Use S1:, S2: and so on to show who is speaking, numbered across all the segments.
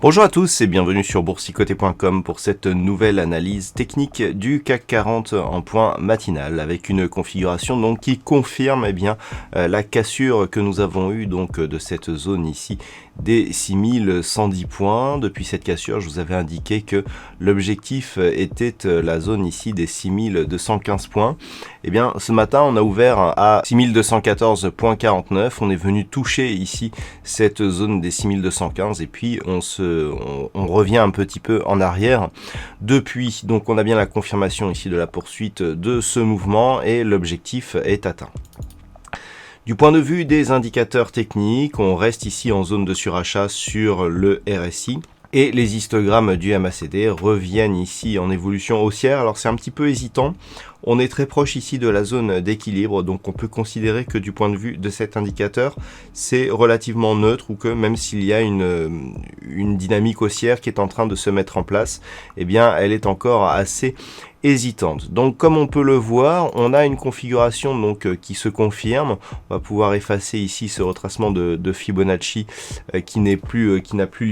S1: Bonjour à tous et bienvenue sur boursicoté.com pour cette nouvelle analyse technique du CAC 40 en point matinal avec une configuration donc qui confirme la cassure que nous avons eue donc de cette zone ici des 6110 points. Depuis cette cassure, je vous avais indiqué que l'objectif était la zone ici des 6215 points. Et bien ce matin, on a ouvert à 6214.49. On est venu toucher ici cette zone des 6215 et puis on revient un petit peu en arrière depuis. Donc on a bien la confirmation ici de la poursuite de ce mouvement et l'objectif est atteint. Du point de vue des indicateurs techniques, on reste ici en zone de surachat sur le RSI. Et les histogrammes du MACD reviennent ici en évolution haussière. Alors c'est un petit peu hésitant. On est très proche ici de la zone d'équilibre, donc on peut considérer que du point de vue de cet indicateur, c'est relativement neutre ou que même s'il y a une dynamique haussière qui est en train de se mettre en place, eh bien elle est encore assez hésitante. Donc comme on peut le voir, on a une configuration donc qui se confirme. On va pouvoir effacer ici ce retracement de Fibonacci qui n'a plus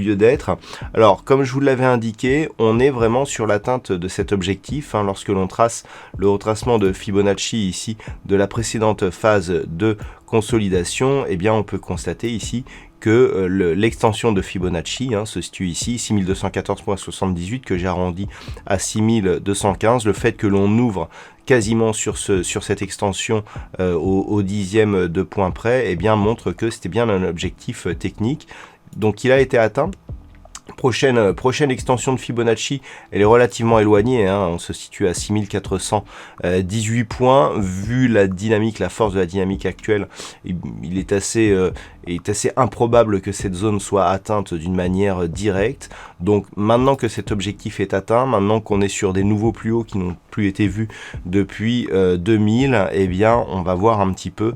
S1: lieu d'être. Alors comme je vous l'avais indiqué, on est vraiment sur l'atteinte de cet objectif lorsque l'on trace le retracement de Fibonacci ici de la précédente phase de consolidation. Eh bien on peut constater ici que l'extension de Fibonacci se situe ici, 6214.78 que j'ai arrondi à 6215. Le fait que l'on ouvre quasiment sur cette extension au dixième de point près, eh bien montre que c'était bien un objectif technique. Donc il a été atteint. Prochaine extension de Fibonacci, elle est relativement éloignée, on se situe à 6418 points. Vu la dynamique, la force de la dynamique actuelle, il est assez improbable que cette zone soit atteinte d'une manière directe. Donc maintenant que cet objectif est atteint, maintenant qu'on est sur des nouveaux plus hauts qui n'ont plus été vus depuis 2000, eh bien on va voir un petit peu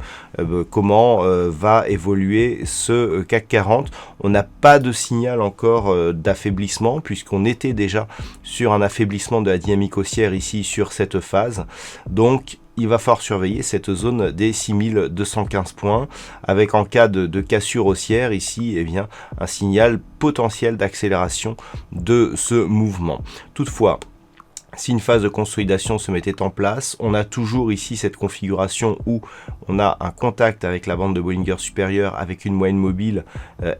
S1: comment va évoluer ce CAC 40. On n'a pas de signal encore d'affaiblissement puisqu'on était déjà sur un affaiblissement de la dynamique haussière ici sur cette phase. Donc il va falloir surveiller cette zone des 6215 points avec en cas de cassure haussière ici un signal potentiel d'accélération de ce mouvement. Toutefois, si une phase de consolidation se mettait en place, on a toujours ici cette configuration où on a un contact avec la bande de Bollinger supérieure avec une moyenne mobile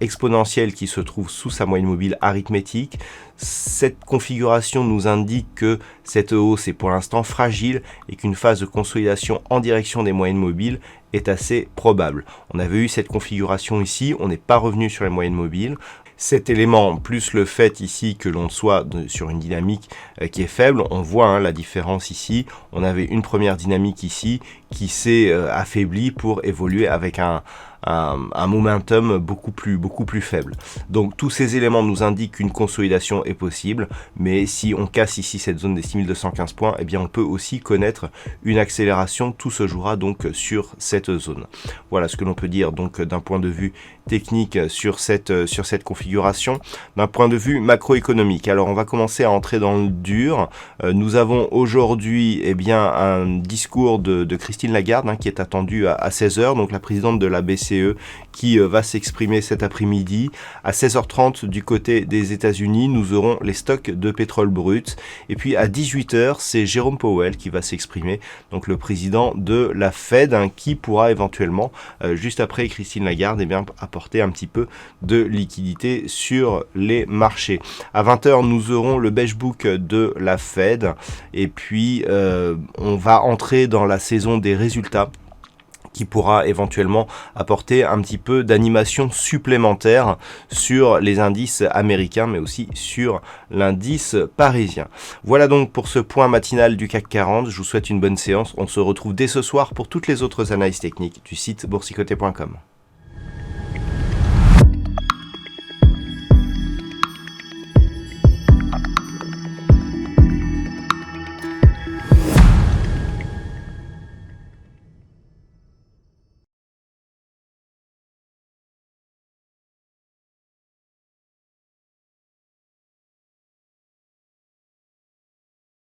S1: exponentielle qui se trouve sous sa moyenne mobile arithmétique. Cette configuration nous indique que cette hausse est pour l'instant fragile et qu'une phase de consolidation en direction des moyennes mobiles est assez probable. On avait eu cette configuration ici, on n'est pas revenu sur les moyennes mobiles. Cet élément, plus le fait ici que l'on soit sur une dynamique qui est faible, on voit la différence ici. On avait une première dynamique ici qui s'est affaiblie pour évoluer avec un momentum beaucoup plus faible. Donc tous ces éléments nous indiquent qu'une consolidation est possible, mais si on casse ici cette zone des 6215 points, eh bien on peut aussi connaître une accélération. Tout se jouera donc sur cette zone. Voilà ce que l'on peut dire donc d'un point de vue technique sur cette configuration. D'un point de vue macroéconomique, alors on va commencer à entrer dans le dur. Nous avons aujourd'hui un discours de Christine Lagarde qui est attendu à 16h, donc la présidente de la BCE qui va s'exprimer cet après-midi. À 16h30 du côté des États-Unis, nous aurons les stocks de pétrole brut. Et puis à 18h, c'est Jérôme Powell qui va s'exprimer, donc le président de la Fed, qui pourra éventuellement, juste après Christine Lagarde, apporter un petit peu de liquidité sur les marchés. À 20h, nous aurons le beige book de la Fed. Et puis, on va entrer dans la saison des résultats qui pourra éventuellement apporter un petit peu d'animation supplémentaire sur les indices américains, mais aussi sur l'indice parisien. Voilà donc pour ce point matinal du CAC 40. Je vous souhaite une bonne séance. On se retrouve dès ce soir pour toutes les autres analyses techniques du site boursicoté.com.